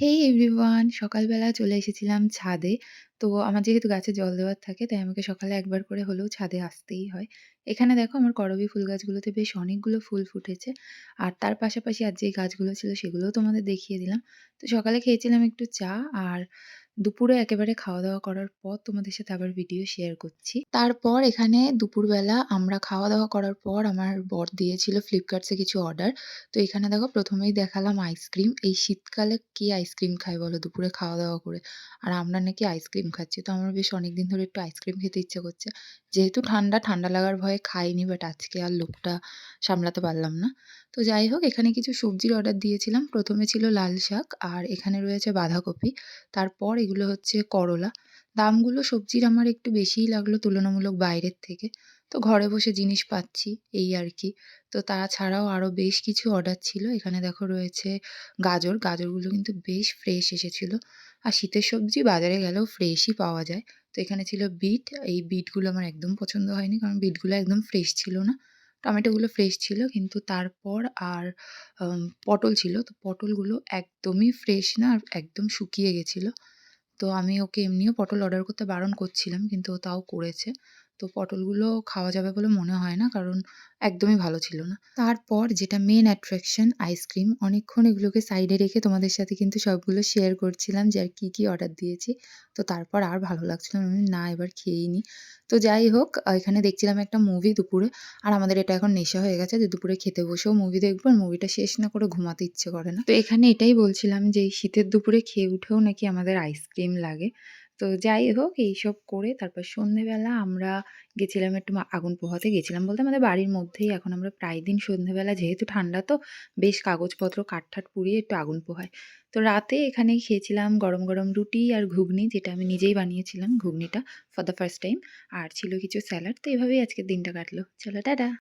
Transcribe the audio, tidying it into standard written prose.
হেই everyone! সকালবেলা চলে এসেছিলাম ছাদে। তো আমার যেহেতু গাছে জল দেওয়ার থাকে তাই আমাকে সকালে একবার করে হলেও ছাদে আসতেই হয়। এখানে দেখো আমার করবী ফুল গাছগুলোতে বেশ অনেকগুলো ফুল ফুটেছে। আর তার পাশাপাশি আর যেই গাছগুলো ছিল সেগুলোও তোমাদের দেখিয়ে দিলাম। তো সকালে খেয়েছিলাম একটু চা আর দুপুরে একেবারে খাওয়া-দাওয়া করার পর তোমাদের সাথে আবার ভিডিও শেয়ার করছি। তারপর এখানে দুপুরবেলা আমরা খাওয়া-দাওয়া করার পর আমার বর দিয়েছিল Flipkart এ কিছু অর্ডার। তো এখানে দেখো ১ম এই দেখালাম আইসক্রিম। এই শীতকালে কে আইসক্রিম খায় বলো দুপুরে খাওয়া-দাওয়া করে? আর আমরা নাকি আইসক্রিম খাচ্ছি। তো আমার বেশ অনেকদিন ধরে একটু আইসক্রিম খেতে ইচ্ছে করছে। যেহেতু ঠান্ডা, ঠান্ডা লাগার ভয়ে খাইনি বাট আজকে আর লোভটা সামলাতে পারলাম না। তো যাই হোক এখানে কিছু সবজির অর্ডার দিয়েছিলাম। ১ম এ ছিল লাল শাক আর এখানে রয়েছে বাঁধাকপি। তারপর এগুলো হচ্ছে করলা। দামগুলো সবজির আমার একটু বেশিই লাগলো তুলনামূলক বাইরের থেকে। তো ঘরে বসে জিনিস পাচ্ছি এই আরকি। তো তাছাড়াও আরও বেশ কিছু অর্ডার ছিল। এখানে দেখো রয়েছে গাজর, গাজরগুলো কিন্তু বেশ ফ্রেশ এসেছিল। আর শীতের সবজি বাজারে গেলেও ফ্রেশই পাওয়া যায়। তো এখানে ছিল বিট, এই বিটগুলো আমার একদম পছন্দ হয়নি কারণ বিটগুলো একদম ফ্রেশ ছিল না। টমেটোগুলো ফ্রেশ ছিল কিন্তু তারপর আর পটল ছিল। তো পটলগুলো একদমই ফ্রেশ না আর একদম শুকিয়ে গেছিল। তো আমি ওকে এমনিও পটল অর্ডার করতে বারণ করছিলাম কিন্তু ও তাও করেছে। তো পটলগুলো খাওয়া যাবে বলে মনে হয় না কারণ একদমই ভালো ছিল না। তারপর যেটা মেইন অ্যাট্রাকশন আইসক্রিম। অনেকক্ষণ এগুলোকে সাইডে রেখে তোমাদের সাথে কিন্তু সবগুলো শেয়ার করছিলাম যে আর কি অর্ডার দিয়েছি। তো তারপর আর ভালো লাগছিল না। আমি বললাম, "না এবার খেয়েই নিই।" তো যাই হোক এখানে দেখছিলাম একটা মুভি দুপুরে। আর আমাদের এটা এখন নেশা হয়ে গেছে যে দুপুরে খেতে বসেও মুভি দেখব আর মুভিটা শেষ না করে ঘুমাতে ইচ্ছে করে না। তো এখানে এটাই বলছিলাম যে এই শীতের দুপুরে খেয়ে উঠেও নাকি আমাদের আইসক্রিম লাগে। তো যাই হোক এইসব করে তারপর সন্ধ্যেবেলা আমরা গেছিলাম একটু আগুন পোহাতে গেছিলাম বলতে আমাদের বাড়ির মধ্যেই এখন আমরা প্রায় দিন সন্ধ্যেবেলা যেহেতু ঠান্ডা তো বেশ কাগজপত্র কাঠ-ঠাট পুড়িয়ে একটু আগুন পোহাই। তো রাতে এখানেই খেয়েছিলাম গরম, গরম রুটি আর ঘুগনি যেটা আমি নিজেই বানিয়েছিলাম ঘুগনিটা ফর দ্য ফার্স্ট টাইম। আর ছিল কিছু স্যালাড। তো এভাবেই আজকের দিনটা কাটলো। চলো টাটা।